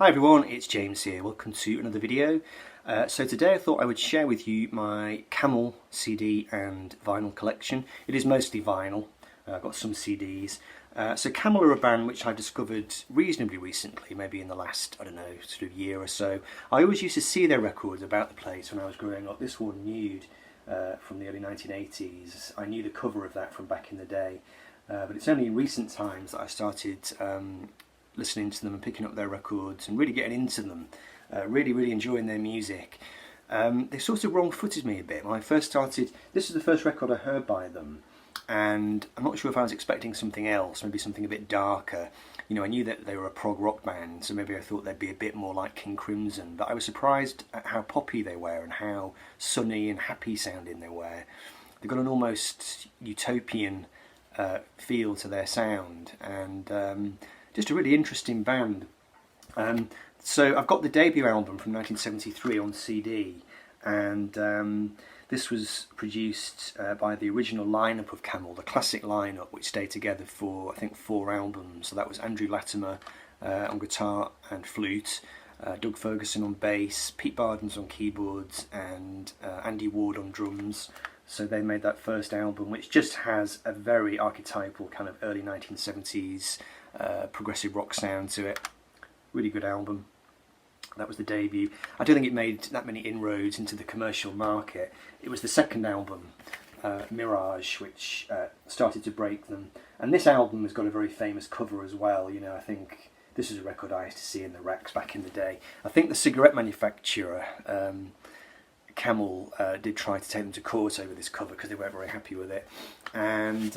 Hi everyone, it's James here. Welcome to another video. So today I thought I would share with you my Camel CD and vinyl collection. It is mostly vinyl. I've got some CDs. So Camel are a band which I discovered reasonably recently, maybe in the last, I don't know, sort of year or so. I always used to see their records about the place when I was growing up. This one, Nude, from the early 1980s. I knew the cover of that from back in the day. But it's only in recent times that I started listening to them and picking up their records and really getting into them, really enjoying their music. They sort of wrong-footed me a bit. When I first started, this is the first record I heard by them, and I'm not sure if I was expecting something else, maybe something a bit darker. You know, I knew that they were a prog rock band, so maybe I thought they'd be a bit more like King Crimson, but I was surprised at how poppy they were and how sunny and happy sounding they were. They've got an almost utopian feel to their sound, and just a really interesting band. So I've got the debut album from 1973 on CD, and this was produced by the original lineup of Camel, the classic lineup, which stayed together for I think 4 albums. So that was Andrew Latimer on guitar and flute, Doug Ferguson on bass, Pete Bardens on keyboards, and Andy Ward on drums. So they made that first album, which just has a very archetypal kind of early 1970s progressive rock sound to it. Really good album. That was the debut. I don't think it made that many inroads into the commercial market. It was the second album, Mirage, which started to break them. And this album has got a very famous cover as well. You know, I think this is a record I used to see in the racks back in the day. I think the cigarette manufacturer, Camel, did try to take them to court over this cover because they weren't very happy with it. And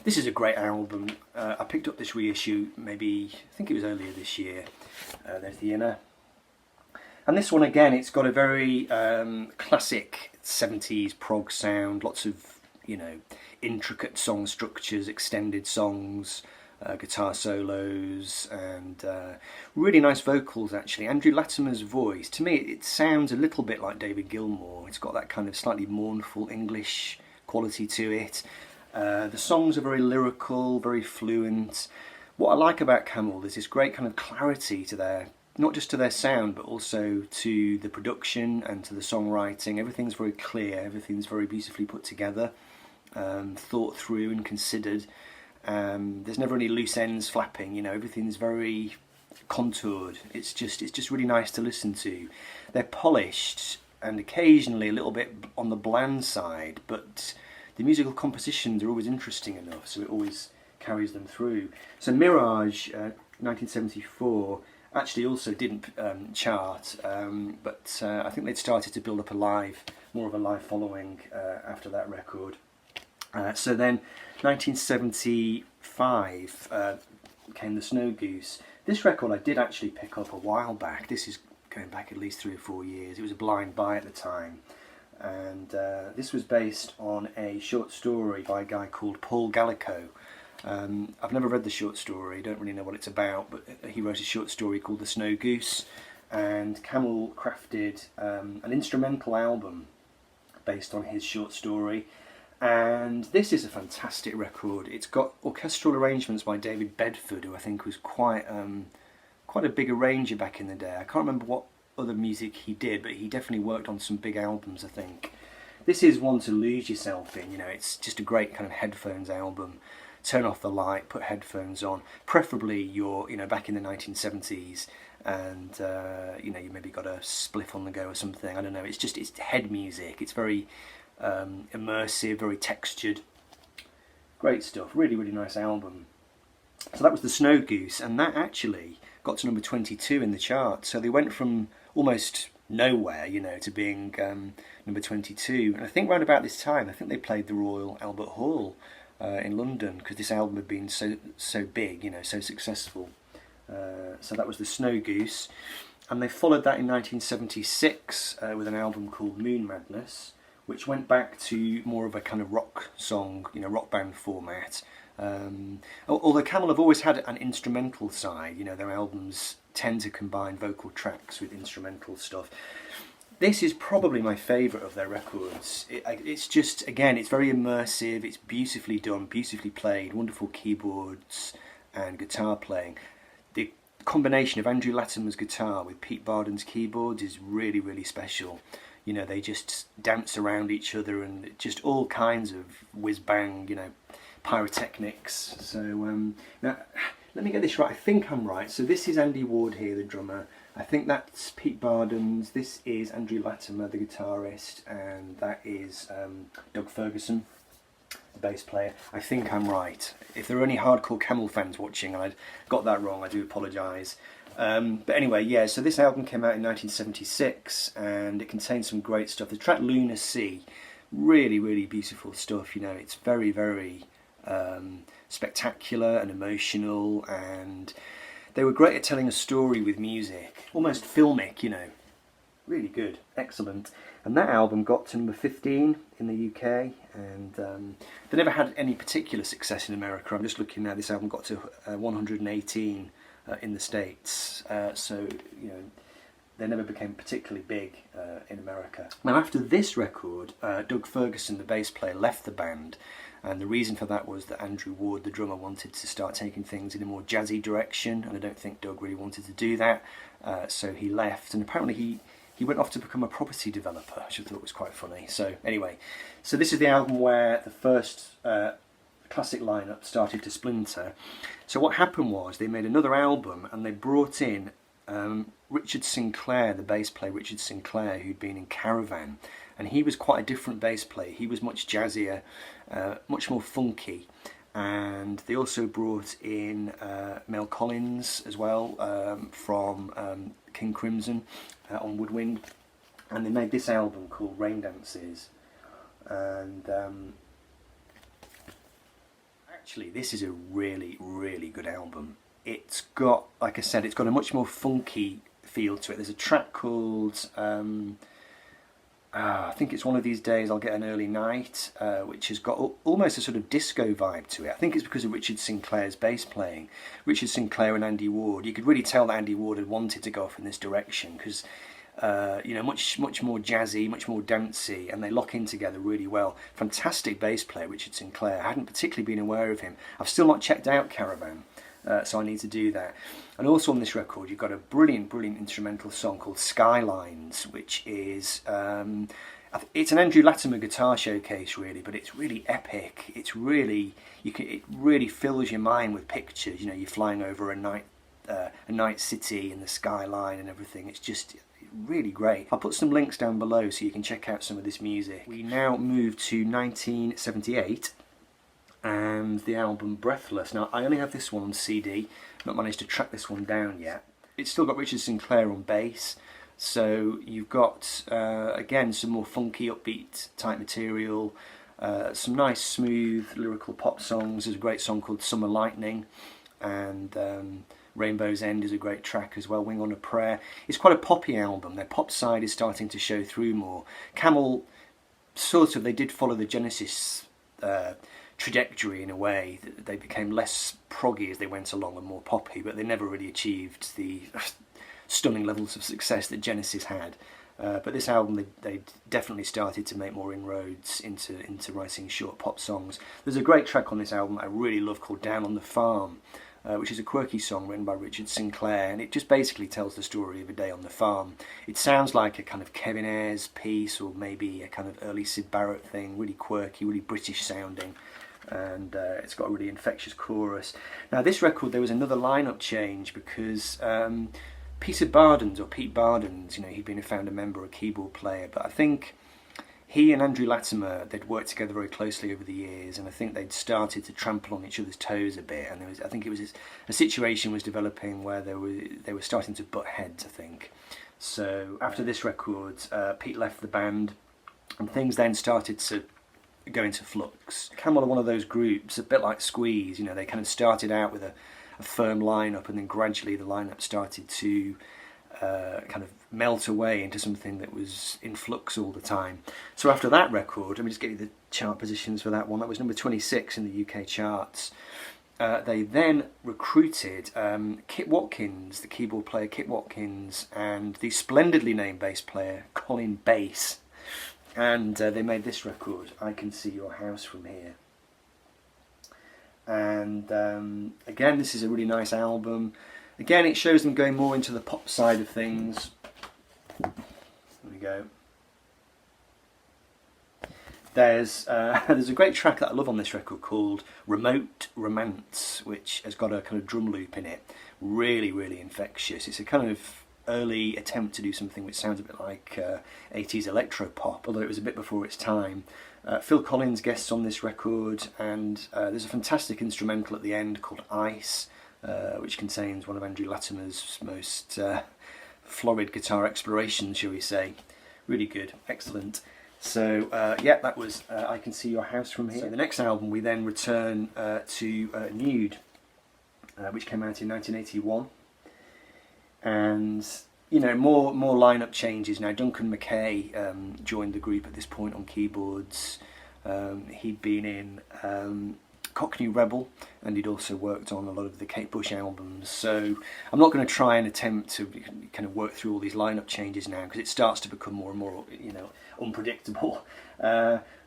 this is a great album. I picked up this reissue maybe, I think it was earlier this year. There's the inner. And this one again, it's got a very classic 70s prog sound, lots of, you know, intricate song structures, extended songs, guitar solos, and really nice vocals actually. Andrew Latimer's voice, to me it sounds a little bit like David Gilmour. It's got that kind of slightly mournful English quality to it. The songs are very lyrical, very fluent. What I like about Camel is this great kind of clarity to their, not just to their sound, but also to the production and to the songwriting. Everything's very clear, everything's very beautifully put together, thought through and considered. There's never any loose ends flapping, you know, everything's very contoured. It's just really nice to listen to. They're polished and occasionally a little bit on the bland side, but the musical compositions are always interesting enough, so it always carries them through. So Mirage, 1974, actually also didn't chart, but I think they'd started to build up more of a live following after that record. So then 1975 came the Snow Goose. This record I did actually pick up a while back. This is going back at least 3 or 4 years. It was a blind buy at the time. And this was based on a short story by a guy called Paul Gallico. I've never read the short story, don't really know what it's about, but he wrote a short story called The Snow Goose, and Camel crafted an instrumental album based on his short story. And this is a fantastic record. It's got orchestral arrangements by David Bedford, who I think was quite a big arranger back in the day. I can't remember what other music he did, but he definitely worked on some big albums, I think. This is one to lose yourself in, you know, it's just a great kind of headphones album. Turn off the light, put headphones on, preferably you're, you know, back in the 1970s, and you know, you maybe got a spliff on the go or something, I don't know, it's head music, it's very immersive, very textured, great stuff, really nice album. So that was the Snow Goose, and that actually got to number 22 in the chart, so they went from almost nowhere, you know, to being number 22, and I think round about this time, I think they played the Royal Albert Hall in London, because this album had been so big, you know, so successful. So that was the Snow Goose, and they followed that in 1976 with an album called Moon Madness, which went back to more of a kind of rock song, you know, rock band format. Although Camel have always had an instrumental side, you know, their albums tend to combine vocal tracks with instrumental stuff. This is probably my favourite of their records. It's just, again, it's very immersive, it's beautifully done, beautifully played, wonderful keyboards and guitar playing. The combination of Andrew Latimer's guitar with Pete Barden's keyboards is really, really special. You know, they just dance around each other and just all kinds of whiz-bang, you know, pyrotechnics. So now, let me get this right. I think I'm right. So this is Andy Ward here, the drummer. I think that's Pete Barden's. This is Andrew Latimer, the guitarist, and that is Doug Ferguson, the bass player. I think I'm right. If there are any hardcore Camel fans watching and I got that wrong, I do apologise. But anyway, yeah, so this album came out in 1976 and it contains some great stuff. The track Lunar Sea, really, really beautiful stuff. You know, it's very, very spectacular and emotional, and they were great at telling a story with music, almost filmic, you know. Really good, excellent. And that album got to number 15 in the UK, and they never had any particular success in America. I'm just looking now, this album got to 118 in the States, so, you know, they never became particularly big in America. Now after this record, Doug Ferguson, the bass player, left the band, and the reason for that was that Andrew Ward, the drummer, wanted to start taking things in a more jazzy direction, and I don't think Doug really wanted to do that, so he left, and apparently he went off to become a property developer, which I thought was quite funny. So anyway, so this is the album where the first classic lineup started to splinter. So what happened was they made another album and they brought in Richard Sinclair, the bass player Richard Sinclair, who'd been in Caravan, and he was quite a different bass player. He was much jazzier, much more funky, and they also brought in Mel Collins as well from King Crimson on woodwind, and they made this album called Rain Dances. And actually this is a really, really good album. It's got, like I said, it's got a much more funky feel to it. There's a track called I think it's One of These Days I'll Get an Early Night, which has got almost a sort of disco vibe to it. I think it's because of Richard Sinclair's bass playing. Richard Sinclair and Andy Ward, you could really tell that Andy Ward had wanted to go off in this direction, because you know, much more jazzy, much more dancey, and they lock in together really well. Fantastic bass player, Richard Sinclair. I hadn't particularly been aware of him. I've still not checked out Caravan, so I need to do that. And also on this record you've got a brilliant instrumental song called Skylines, which is it's an Andrew Latimer guitar showcase really, but it's really epic. It's really, it really fills your mind with pictures. You know, you're flying over a night city and the skyline and everything. It's just really great. I'll put some links down below so you can check out some of this music. We now move to 1978 and the album Breathless. Now I only have this one on CD, not managed to track this one down yet. It's still got Richard Sinclair on bass, so you've got again some more funky upbeat type material, some nice smooth lyrical pop songs. There's a great song called Summer Lightning, and Rainbow's End is a great track as well, Wing on a Prayer. It's quite a poppy album. Their pop side is starting to show through more. Camel, sort of, they did follow the Genesis trajectory in a way. They became less proggy as they went along and more poppy, but they never really achieved the stunning levels of success that Genesis had. But this album, they definitely started to make more inroads into writing short pop songs. There's a great track on this album I really love called Down on the Farm, which is a quirky song written by Richard Sinclair, and it just basically tells the story of a day on the farm. It sounds like a kind of Kevin Ayers piece, or maybe a kind of early Syd Barrett thing, really quirky, really British sounding, and it's got a really infectious chorus. Now this record, there was another lineup change because Pete Barden's, you know, he'd been a founder member, a keyboard player, but I think he and Andrew Latimer, they'd worked together very closely over the years, and I think they'd started to trample on each other's toes a bit, and I think it was a situation was developing where they were starting to butt heads, I think. So after this record, Pete left the band, and things then started to go into flux. Camel are one of those groups, a bit like Squeeze, you know, they kind of started out with a firm lineup, and then gradually the lineup started to kind of melt away into something that was in flux all the time. So after that record, let me just get you the chart positions for that one. That was number 26 in the UK charts. They then recruited Kit Watkins, the keyboard player Kit Watkins, and the splendidly named bass player Colin Bass. And they made this record, I Can See Your House From Here. And again, this is a really nice album. Again, it shows them going more into the pop side of things. There we go. There's a great track that I love on this record called Remote Romance, which has got a kind of drum loop in it. Really, really infectious. It's a kind of early attempt to do something which sounds a bit like 80s electro pop, although it was a bit before its time. Phil Collins guests on this record, and there's a fantastic instrumental at the end called Ice, which contains one of Andrew Latimer's most florid guitar explorations, shall we say. Really good, excellent. So yeah, that was I Can See Your House From Here. So the next album we then return to Nude, which came out in 1981. And you know, more lineup changes now. Duncan McKay joined the group at this point on keyboards. He'd been in Cockney Rebel, and he'd also worked on a lot of the Kate Bush albums. So I'm not going to try and attempt to kind of work through all these lineup changes now, because it starts to become more and more, you know, unpredictable.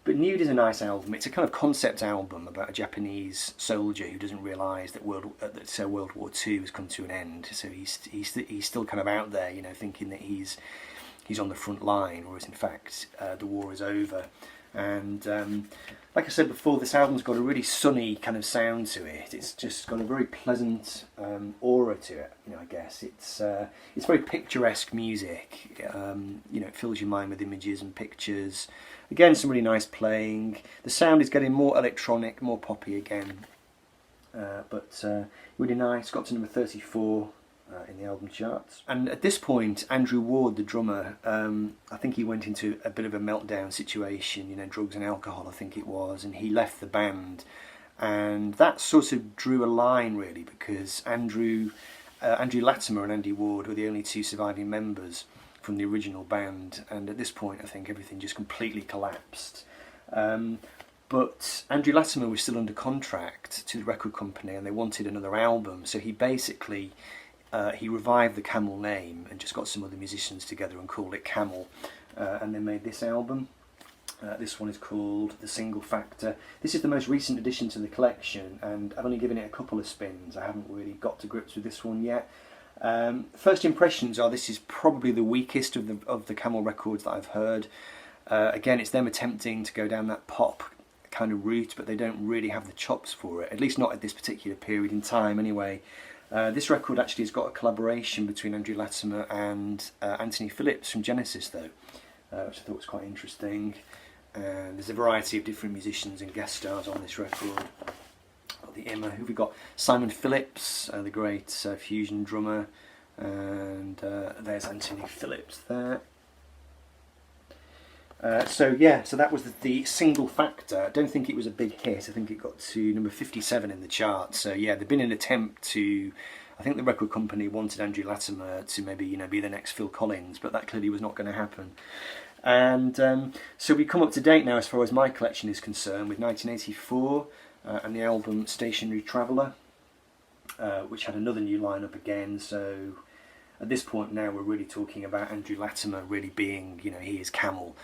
But Nude is a nice album. It's a kind of concept album about a Japanese soldier who doesn't realise that World War II has come to an end. So he's still kind of out there, you know, thinking that he's on the front line, whereas in fact the war is over. And like I said before, this album's got a really sunny kind of sound to it. It's just got a very pleasant aura to it. You know, I guess it's very picturesque music. You know, it fills your mind with images and pictures. Again, some really nice playing. The sound is getting more electronic, more poppy again, but really nice. Got to number 34 in the album charts. And at this point, Andrew Ward, the drummer, I think he went into a bit of a meltdown situation, you know, drugs and alcohol I think it was, and he left the band. And that sort of drew a line really, because Andrew Latimer and Andy Ward were the only two surviving members from the original band, and at this point I think everything just completely collapsed. But Andrew Latimer was still under contract to the record company, and they wanted another album, so he basically he revived the Camel name and just got some other musicians together and called it Camel, and they made this album. This one is called The Single Factor. This is the most recent addition to the collection, and I've only given it a couple of spins. I haven't really got to grips with this one yet. First impressions are this is probably the weakest of the Camel records that I've heard. Again, it's them attempting to go down that pop kind of route, but they don't really have the chops for it, at least not at this particular period in time anyway. This record actually has got a collaboration between Andrew Latimer and Anthony Phillips from Genesis though, which I thought was quite interesting. And there's a variety of different musicians and guest stars on this record. The Imma, who we got? Simon Phillips, the great fusion drummer, and there's Anthony Phillips there. So yeah, so that was the Single Factor. I don't think it was a big hit. I think it got to number 57 in the charts. So yeah, there'd been an attempt to, I think the record company wanted Andrew Latimer to maybe, you know, be the next Phil Collins, but that clearly was not going to happen. And so we come up to date now as far as my collection is concerned with 1984 and the album Stationary Traveller, which had another new lineup again. So at this point now we're really talking about Andrew Latimer really being, you know, he is Camel.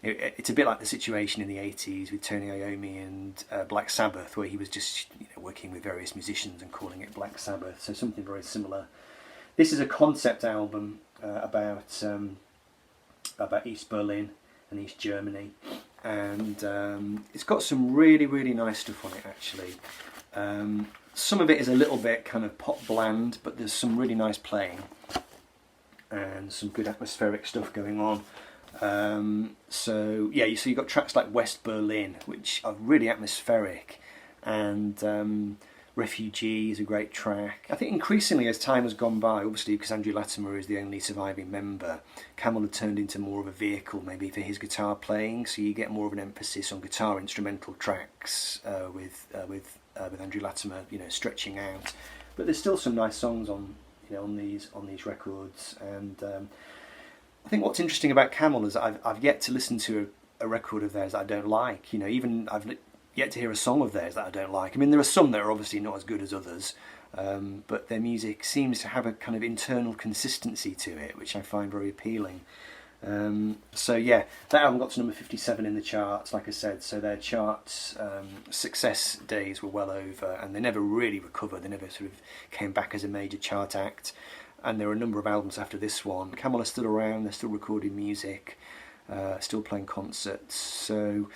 It's a bit like the situation in the 80s with Tony Iommi and Black Sabbath, where he was just, you know, working with various musicians and calling it Black Sabbath. So something very similar. This is a concept album about East Berlin and East Germany, and it's got some really, really nice stuff on it actually. Some of it is a little bit kind of pop bland, but there's some really nice playing and some good atmospheric stuff going on. So yeah, so you've got tracks like West Berlin, which are really atmospheric, and Refugee is a great track. I think increasingly as time has gone by, obviously because Andrew Latimer is the only surviving member, Camel had turned into more of a vehicle maybe for his guitar playing, so you get more of an emphasis on guitar instrumental tracks with Andrew Latimer, you know, stretching out. But there's still some nice songs on, you know, on these records, and I think what's interesting about Camel is that I've yet to listen to a record of theirs that I don't like. You know, even I've yet to hear a song of theirs that I don't like. I mean, there are some that are obviously not as good as others, but their music seems to have a kind of internal consistency to it, which I find very appealing. So yeah, that album got to number 57 in the charts, like I said, so their charts success days were well over, and they never really recovered, they never sort of came back as a major chart act, and there were a number of albums after this one. Camel are still around, they're still recording music, still playing concerts, so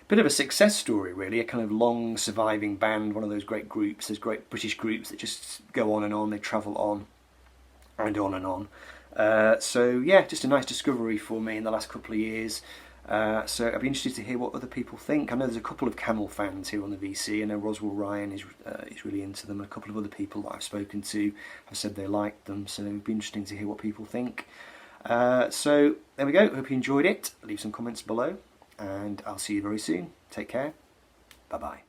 bit of a success story really, a kind of long surviving band, one of those great groups, those great British groups that just go on, they travel on and on and on. So yeah, just a nice discovery for me in the last couple of years. So I'd be interested to hear what other people think. I know there's a couple of Camel fans here on the VC. I know Roswell Ryan is really into them. A couple of other people that I've spoken to have said they liked them, so it'd be interesting to hear what people think. So there we go, hope you enjoyed it. Leave some comments below, and I'll see you very soon. Take care, bye bye.